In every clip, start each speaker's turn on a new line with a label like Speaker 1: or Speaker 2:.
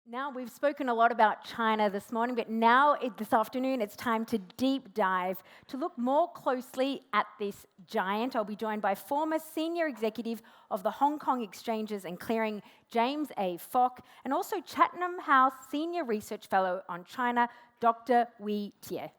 Speaker 1: Now, we've spoken a lot about China this morning, but now, this afternoon, it's time to deep dive, to look more closely at this giant. I'll be joined by former senior executive of the Hong Kong Exchanges and Clearing, James A. Fock, and also Chatham House Senior Research Fellow on China, Dr. Wei Tie.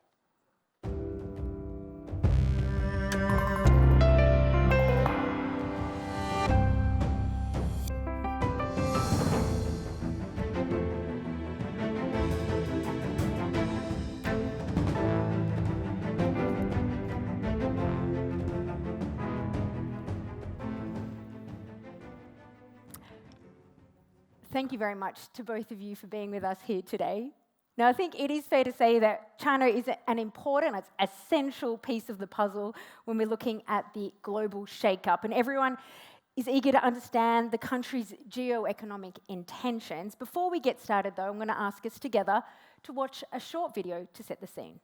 Speaker 1: Thank you very much to both of you for being with us here today. Now, I think it is fair to say that China is an important, it's essential piece of the puzzle when we're looking at the global shake-up, and everyone is eager to understand the country's geo-economic intentions. Before we get started, though, I'm going to ask us together to watch a short video to set the scene.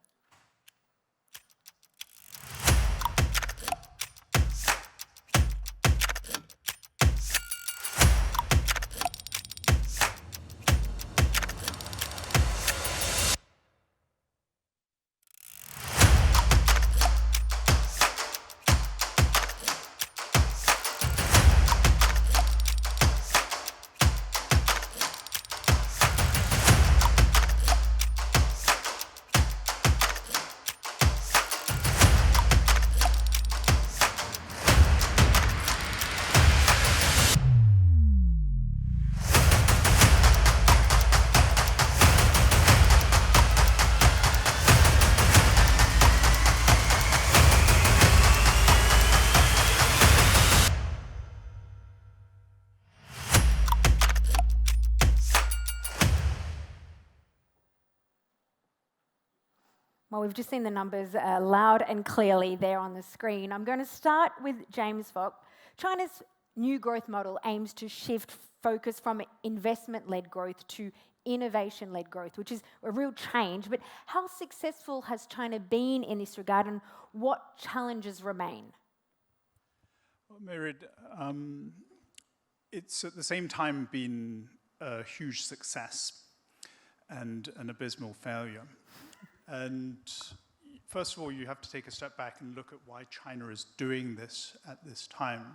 Speaker 1: Well, we've just seen the numbers loud and clearly there on the screen. I'm going to start with James Fock. China's new growth model aims to shift focus from investment-led growth to innovation-led growth, which is a real change. But how successful has China been in this regard, and what challenges remain?
Speaker 2: Well, Merid, it's at the same time been a huge success and an abysmal failure. And first of all, you have to take a step back and look at why China is doing this at this time.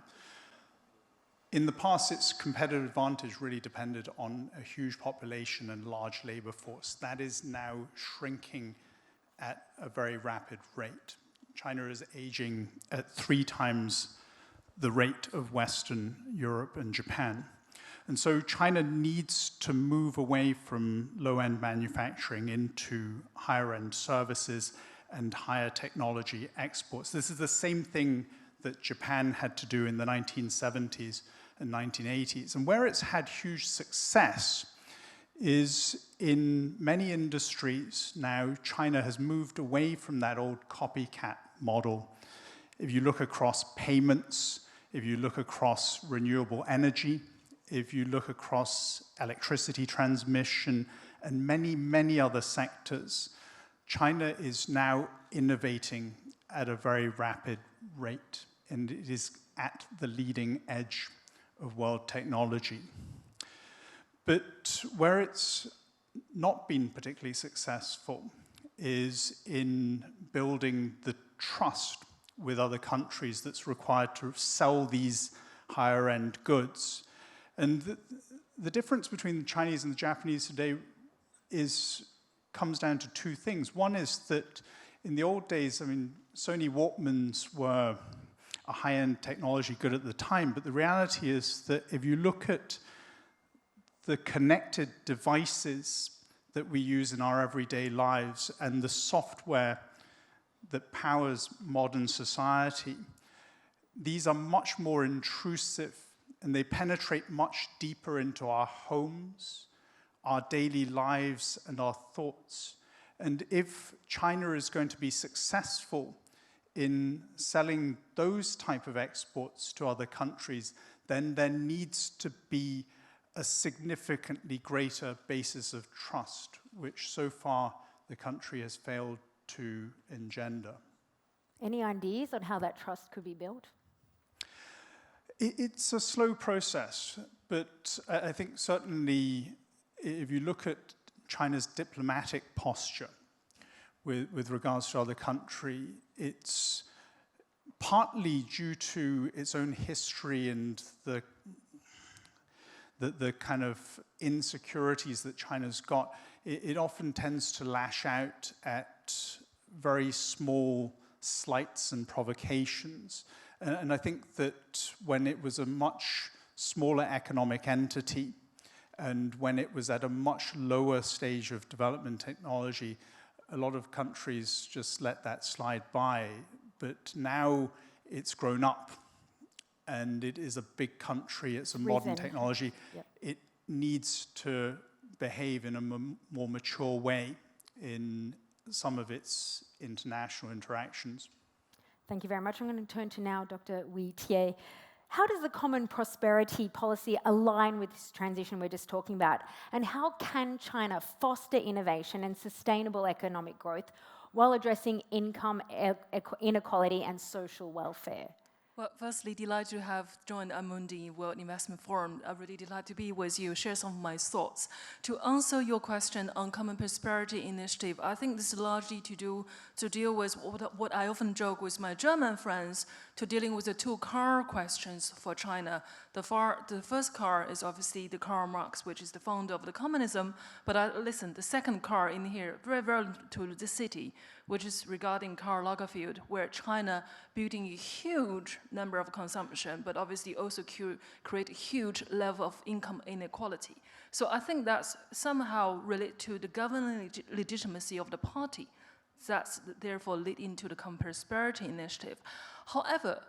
Speaker 2: In the past, its competitive advantage really depended on a huge population and large labor force. That is now shrinking at a very rapid rate. China is aging at 3 times the rate of Western Europe and Japan. And so China needs to move away from low-end manufacturing into higher-end services and higher technology exports. This is the same thing that Japan had to do in the 1970s and 1980s. And where it's had huge success is in many industries now, China has moved away from that old copycat model. If you look across payments, if you look across renewable energy, if you look across electricity transmission and many, many other sectors, China is now innovating at a very rapid rate, and it is at the leading edge of world technology. But where it's not been particularly successful is in building the trust with other countries that's required to sell these higher-end goods. And the difference between the Chinese and the Japanese today comes down to 2 things. One is that in the old days, Sony Walkmans were a high-end technology good at the time, but the reality is that if you look at the connected devices that we use in our everyday lives and the software that powers modern society, these are much more intrusive, and they penetrate much deeper into our homes, our daily lives, and our thoughts. And if China is going to be successful in selling those type of exports to other countries, then there needs to be a significantly greater basis of trust, which so far the country has failed to engender.
Speaker 1: Any ideas on how that trust could be built?
Speaker 2: It's a slow process, but I think certainly if you look at China's diplomatic posture with regards to other country, it's partly due to its own history and the kind of insecurities that China's got. It often tends to lash out at very small slights and provocations. And I think that when it was a much smaller economic entity, and when it was at a much lower stage of development technology, a lot of countries just let that slide by. But now it's grown up, and it is a big country, it's a modern technology. Yep. It needs to behave in a more mature way in some of its international interactions.
Speaker 1: Thank you very much. I'm going to turn to now Dr. Wee Tie. How does the common prosperity policy align with this transition we're just talking about? And how can China foster innovation and sustainable economic growth while addressing income inequality and social welfare?
Speaker 3: Well, firstly, delighted to have joined Amundi World Investment Forum. I'm really delighted to be with you, share some of my thoughts. To answer your question on Common Prosperity Initiative, I think this is largely to deal with what I often joke with my German friends, to dealing with the two car questions for China. The first car is obviously the Karl Marx, which is the founder of the communism. But listen, the second car in here, very relevant to the city, which is regarding Karl Lagerfeld, where China building a huge number of consumption, but obviously also create a huge level of income inequality. So I think that's somehow related to the governing legitimacy of the party. That's therefore lead into the Common Prosperity Initiative. However,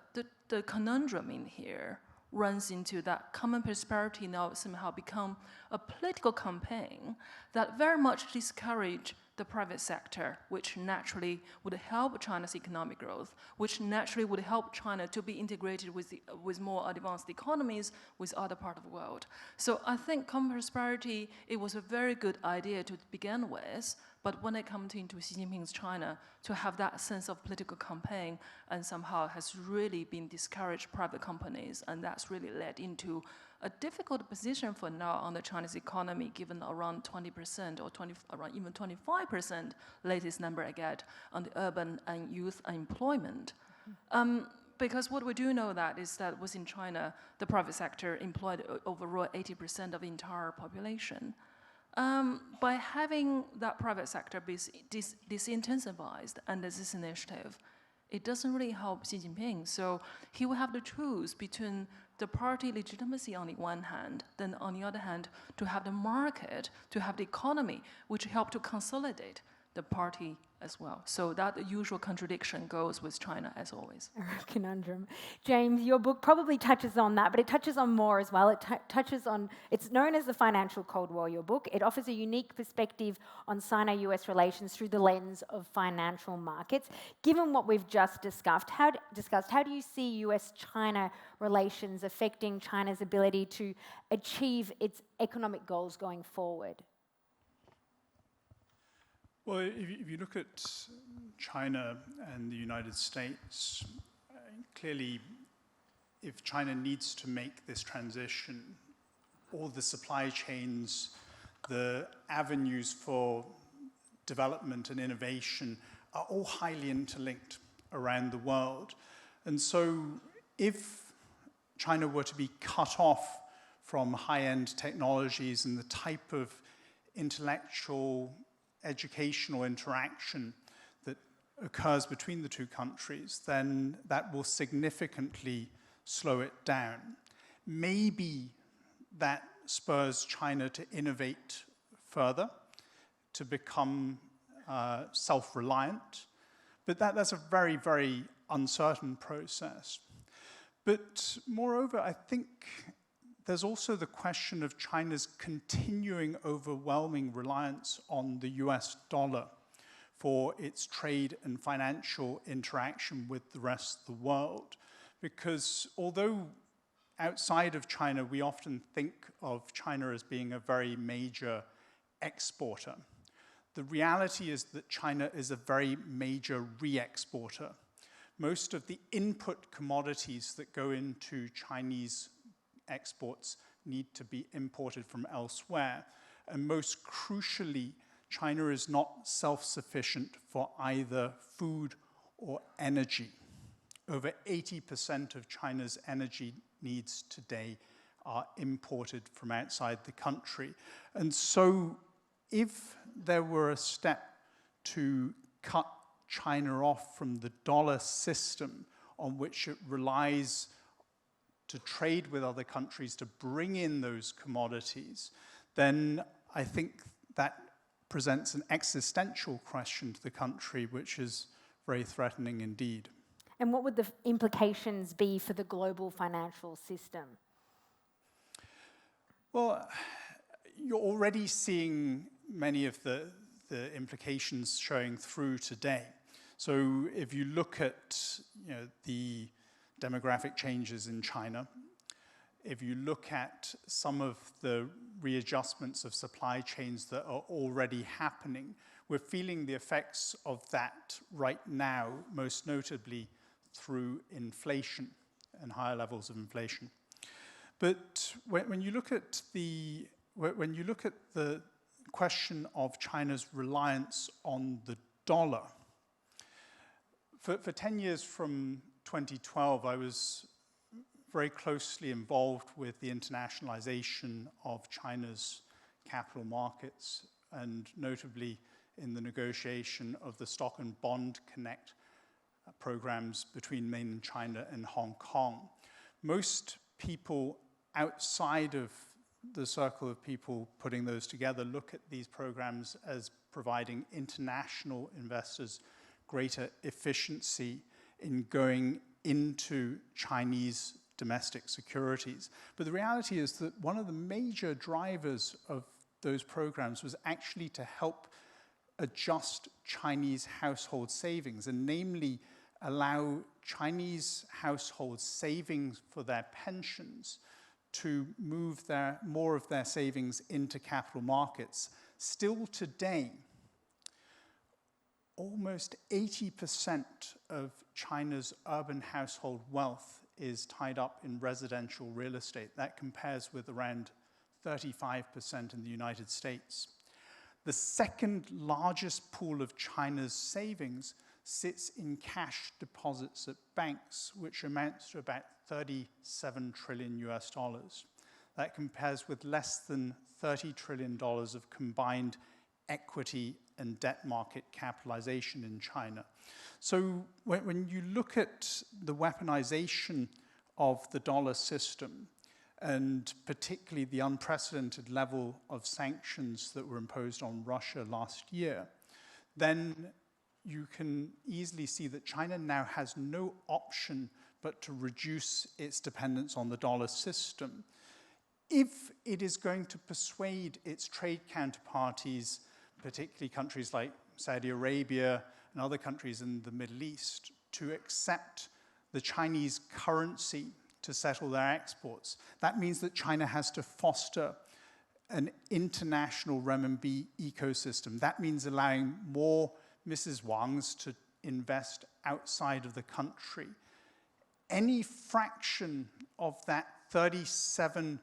Speaker 3: the conundrum in here runs into that common prosperity now somehow become a political campaign that very much discourage the private sector, which naturally would help China's economic growth, which naturally would help China to be integrated with more advanced economies with other parts of the world. So I think common prosperity, it was a very good idea to begin with, but when it comes into Xi Jinping's China, to have that sense of political campaign and somehow has really been discouraged private companies, and that's really led into a difficult position for now on the Chinese economy, given around 20% or around even 25% latest number I get on the urban and youth employment. Because what we do know that is that within China, the private sector employed overall 80% of the entire population. By having that private sector be disincentivized under this initiative, it doesn't really help Xi Jinping. So he will have to choose between the party legitimacy on the one hand, then on the other hand, to have the market, to have the economy, which help to consolidate the party as well. So that usual contradiction goes with China as always.
Speaker 1: Conundrum. James, your book probably touches on that, but it touches on more as well. It touches on, it's known as the Financial Cold War, your book. It offers a unique perspective on Sino-US relations through the lens of financial markets. Given what we've just discussed, how do you see US-China relations affecting China's ability to achieve its economic goals going forward?
Speaker 2: Well, if you look at China and the United States, clearly, if China needs to make this transition, all the supply chains, the avenues for development and innovation are all highly interlinked around the world. And so if China were to be cut off from high-end technologies and the type of intellectual educational interaction that occurs between the two countries, then that will significantly slow it down. Maybe that spurs China to innovate further, to become self-reliant, but that's a very, very uncertain process. But moreover, I think there's also the question of China's continuing overwhelming reliance on the US dollar for its trade and financial interaction with the rest of the world. Because although outside of China, we often think of China as being a very major exporter, the reality is that China is a very major re-exporter. Most of the input commodities that go into Chinese exports need to be imported from elsewhere. And most crucially, China is not self-sufficient for either food or energy. Over 80% of China's energy needs today are imported from outside the country. And so if there were a step to cut China off from the dollar system on which it relies to trade with other countries to bring in those commodities, then I think that presents an existential question to the country, which is very threatening indeed.
Speaker 1: And what would the implications be for the global financial system?
Speaker 2: Well, you're already seeing many of the implications showing through today. So if you look at the demographic changes in China, if you look at some of the readjustments of supply chains that are already happening, we're feeling the effects of that right now, most notably through inflation and higher levels of inflation. But when you look at the question of China's reliance on the dollar, for 10 years from 2012, I was very closely involved with the internationalization of China's capital markets, and notably in the negotiation of the Stock and Bond Connect programs between mainland China and Hong Kong. Most people outside of the circle of people putting those together look at these programs as providing international investors greater efficiency in going into Chinese domestic securities. But the reality is that one of the major drivers of those programs was actually to help adjust Chinese household savings, and namely allow Chinese household savings for their pensions to move more of their savings into capital markets. Still today, almost 80% of China's urban household wealth is tied up in residential real estate. That compares with around 35% in the United States. The second largest pool of China's savings sits in cash deposits at banks, which amounts to about $37 trillion US. That compares with less than $30 trillion of combined equity and debt market capitalization in China. So when you look at the weaponization of the dollar system, and particularly the unprecedented level of sanctions that were imposed on Russia last year, then you can easily see that China now has no option but to reduce its dependence on the dollar system. If it is going to persuade its trade counterparties, particularly countries like Saudi Arabia and other countries in the Middle East, to accept the Chinese currency to settle their exports, that means that China has to foster an international renminbi ecosystem. That means allowing more Mrs. Wangs to invest outside of the country. Any fraction of that $37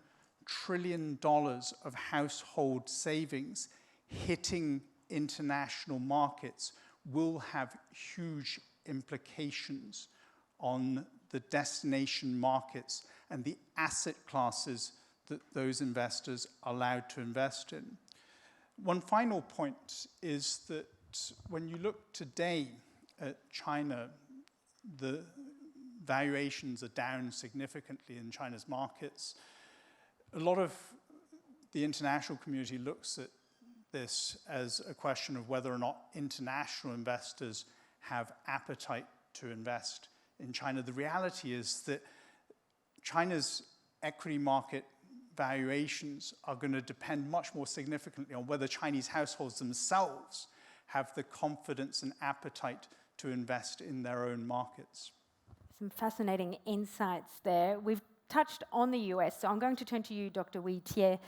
Speaker 2: trillion of household savings hitting international markets will have huge implications on the destination markets and the asset classes that those investors are allowed to invest in. One final point is that when you look today at China, the valuations are down significantly in China's markets. A lot of the international community looks at this as a question of whether or not international investors have appetite to invest in China. The reality is that China's equity market valuations are going to depend much more significantly on whether Chinese households themselves have the confidence and appetite to invest in their own markets.
Speaker 1: Some fascinating insights there. We've touched on the US, so I'm going to turn to you, Dr. Wee Tie,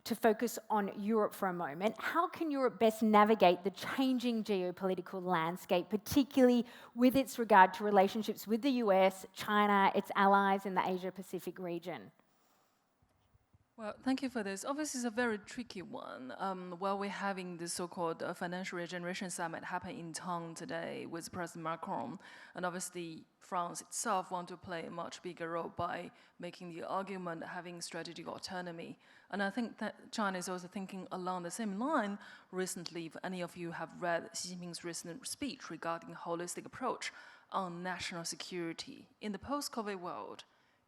Speaker 1: to focus on Europe for a moment. How can Europe best navigate the changing geopolitical landscape, particularly with its regard to relationships with the US, China, its allies in the Asia-Pacific region?
Speaker 3: Well, thank you for this. Obviously, it's a very tricky one. While we're having this so-called financial regeneration summit happen in town today with President Macron, and obviously France itself want to play a much bigger role by making the argument having strategic autonomy. And I think that China is also thinking along the same line. Recently, if any of you have read Xi Jinping's recent speech regarding a holistic approach on national security, in the post-COVID world,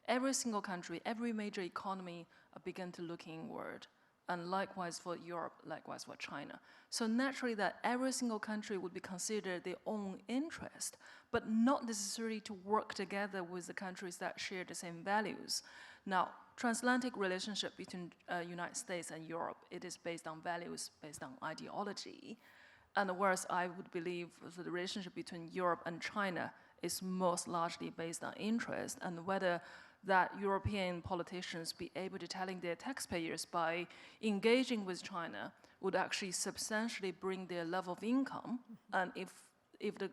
Speaker 3: every single country, every major economy began to look inward. And likewise for Europe, likewise for China. So naturally that every single country would be considered their own interest, but not necessarily to work together with the countries that share the same values. Now, transatlantic relationship between United States and Europe, it is based on values, based on ideology. And whereas I would believe the relationship between Europe and China is most largely based on interest, and whether that European politicians be able to telling their taxpayers by engaging with China would actually substantially bring their level of income. And if the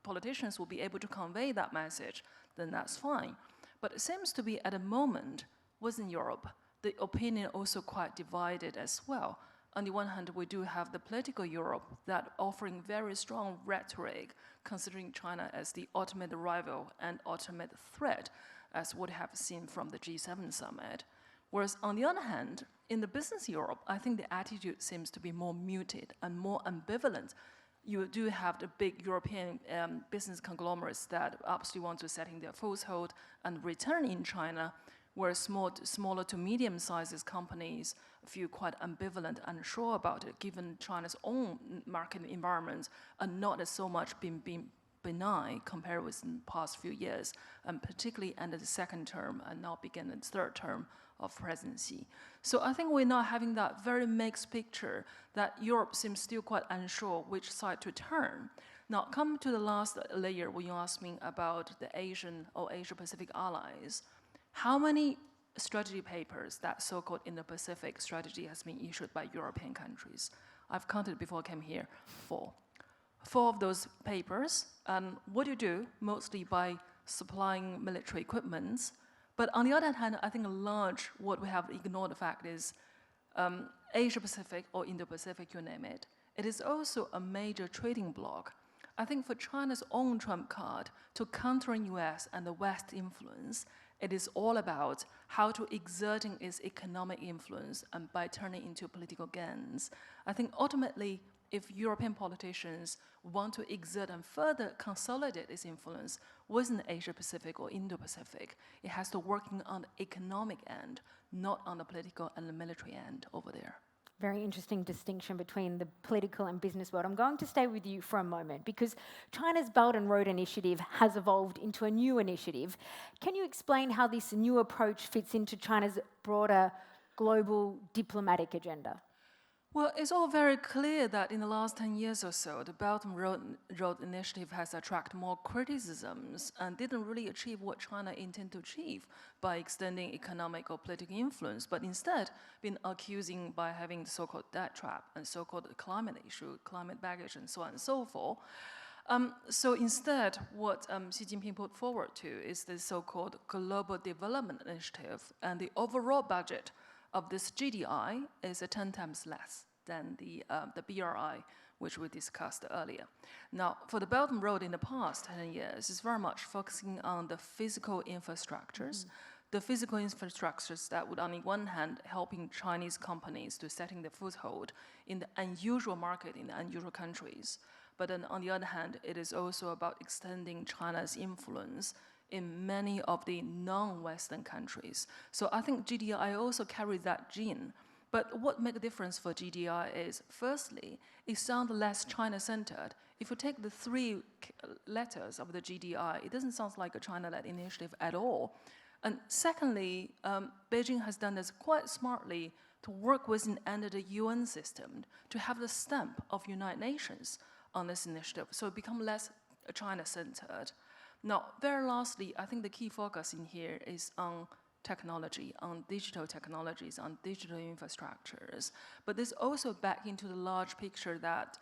Speaker 3: politicians will be able to convey that message, then that's fine. But it seems to be at the moment, within Europe, the opinion also quite divided as well. On the one hand, we do have the political Europe that offering very strong rhetoric, considering China as the ultimate rival and ultimate threat, as what we have seen from the G7 summit. Whereas on the other hand, in the business Europe, I think the attitude seems to be more muted and more ambivalent. You do have the big European business conglomerates that absolutely want to set in their foothold and return in China, whereas smaller to medium-sized companies feel quite ambivalent and unsure about it, given China's own market environment and not as so much being benign compared with the past few years, and particularly under the second term and now begin the third term of presidency. So I think we're now having that very mixed picture that Europe seems still quite unsure which side to turn. Now, come to the last layer when you asked me about the Asian or Asia-Pacific allies. How many strategy papers, that so-called Indo-Pacific strategy, has been issued by European countries? I've counted before I came here, 4. 4 of those papers, what do you do? Mostly by supplying military equipment. But on the other hand, I think what we have ignored the fact is Asia-Pacific or Indo-Pacific, you name it, it is also a major trading bloc. I think for China's own trump card to countering US and the West influence, it is all about how to exerting its economic influence and by turning into political gains. I think ultimately, if European politicians want to exert and further consolidate its influence within Asia-Pacific or Indo-Pacific, it has to work on the economic end, not on the political and the military end over there.
Speaker 1: Very interesting distinction between the political and business world. I'm going to stay with you for a moment because China's Belt and Road Initiative has evolved into a new initiative. Can you explain how this new approach fits into China's broader global diplomatic agenda?
Speaker 3: Well, it's all very clear that in the last 10 years or so, the Belt and Road Initiative has attracted more criticisms and didn't really achieve what China intended to achieve by extending economic or political influence, but instead been accusing by having the so-called debt trap and so-called climate issue, climate baggage, and so on and so forth. So instead, what Xi Jinping put forward to is the so-called Global Development Initiative, and the overall budget of this GDI is 10 times less than the BRI, which we discussed earlier. Now, for the Belt and Road in the past 10 years, it's very much focusing on the physical infrastructures, the physical infrastructures that would, on the one hand, helping Chinese companies to setting the foothold in the unusual market in the unusual countries. But then, on the other hand, it is also about extending China's influence in many of the non-Western countries. So I think GDI also carries that gene. But what makes a difference for GDI is, firstly, it sounds less China-centered. If you take the 3 letters of the GDI, it doesn't sound like a China-led initiative at all. And secondly, Beijing has done this quite smartly to work within under the UN system to have the stamp of United Nations on this initiative, so it becomes less China-centered. Now, very lastly, I think the key focus in here is on technology, on digital technologies, on digital infrastructures. But this also back into the large picture that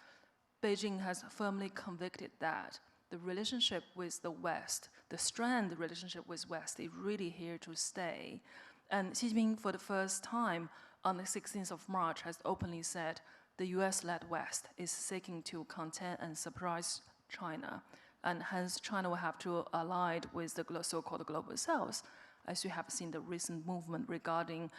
Speaker 3: Beijing has firmly convicted that the relationship with the West, the strained relationship with West is really here to stay. And Xi Jinping, for the first time on the 16th of March, has openly said the US-led West is seeking to contain and surprise China. And hence, China will have to ally with the so-called global south. As you have seen the recent movement regarding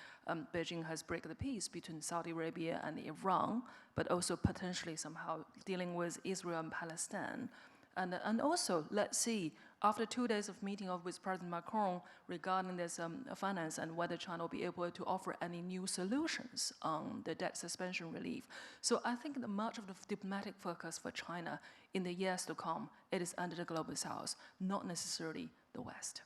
Speaker 3: Beijing has break the peace between Saudi Arabia and Iran, but also potentially somehow dealing with Israel and Palestine. And also, let's see, after 2 days of meeting with President Macron regarding this finance and whether China will be able to offer any new solutions on the debt suspension relief. So I think that much of the diplomatic focus for China in the years to come, it is under the global south, not necessarily the West.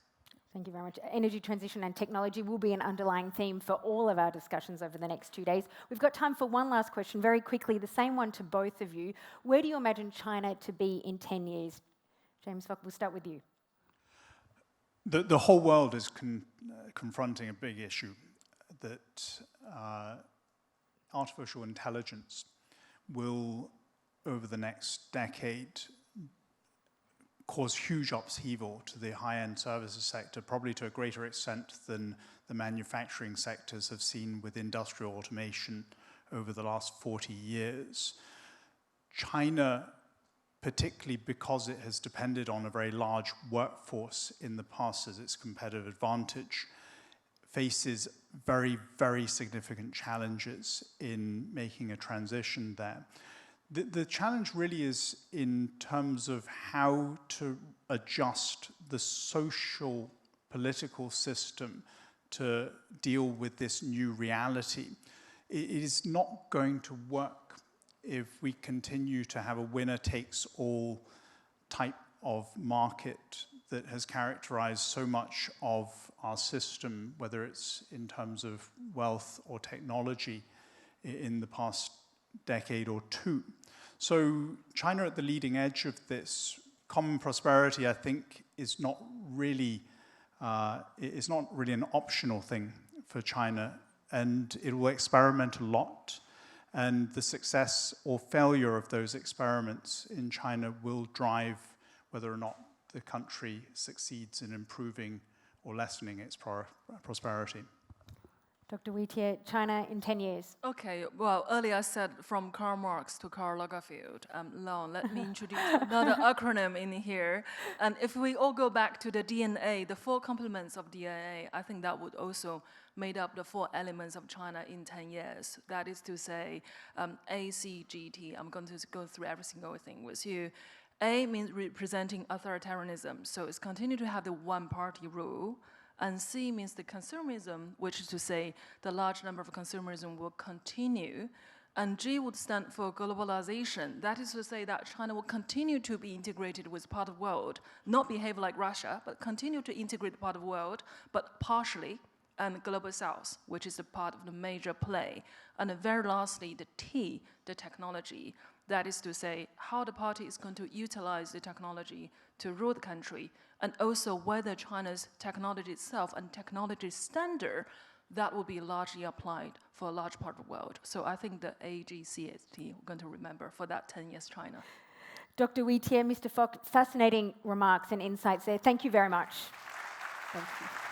Speaker 1: Thank you very much. Energy transition and technology will be an underlying theme for all of our discussions over the next 2 days. We've got time for one last question, very quickly, the same one to both of you. Where do you imagine China to be in 10 years? James Fock, we'll start with you.
Speaker 2: The whole world is confronting a big issue, that artificial intelligence will, over the next decade, cause huge upheaval to the high-end services sector, probably to a greater extent than the manufacturing sectors have seen with industrial automation over the last 40 years. China, particularly because it has depended on a very large workforce in the past as its competitive advantage, faces very, very significant challenges in making a transition there. The challenge really is in terms of how to adjust the social, political system to deal with this new reality. It is not going to work if we continue to have a winner-takes-all type of market that has characterized so much of our system, whether it's in terms of wealth or technology in the past decade or two. So China at the leading edge of this. Common prosperity, I think, is not really an optional thing for China, and it will experiment a lot. And the success or failure of those experiments in China will drive whether or not the country succeeds in improving or lessening its prosperity.
Speaker 1: Dr. Wheatier, China in 10 years.
Speaker 3: Okay, well, earlier I said from Karl Marx to Karl Lagerfeld. Let me introduce another acronym in here. And if we all go back to the DNA, the 4 complements of DNA, I think that would also made up the 4 elements of China in 10 years. That is to say, ACGT. I'm going to go through every single thing with you. A means representing authoritarianism, so it's continue to have the one-party rule. And C means the consumerism, which is to say the large number of consumerism will continue. And G would stand for globalization. That is to say that China will continue to be integrated with part of the world, not behave like Russia, but continue to integrate part of the world, but partially, and global south, which is a part of the major play. And very lastly, the T, the technology. That is to say how the party is going to utilize the technology to rule the country, and also whether China's technology itself and technology standard that will be largely applied for a large part of the world. So I think the AGCST we're going to remember for that 10 years China.
Speaker 1: Dr. Wheatier, Mr. Fock, fascinating remarks and insights there. Thank you very much. Thank you.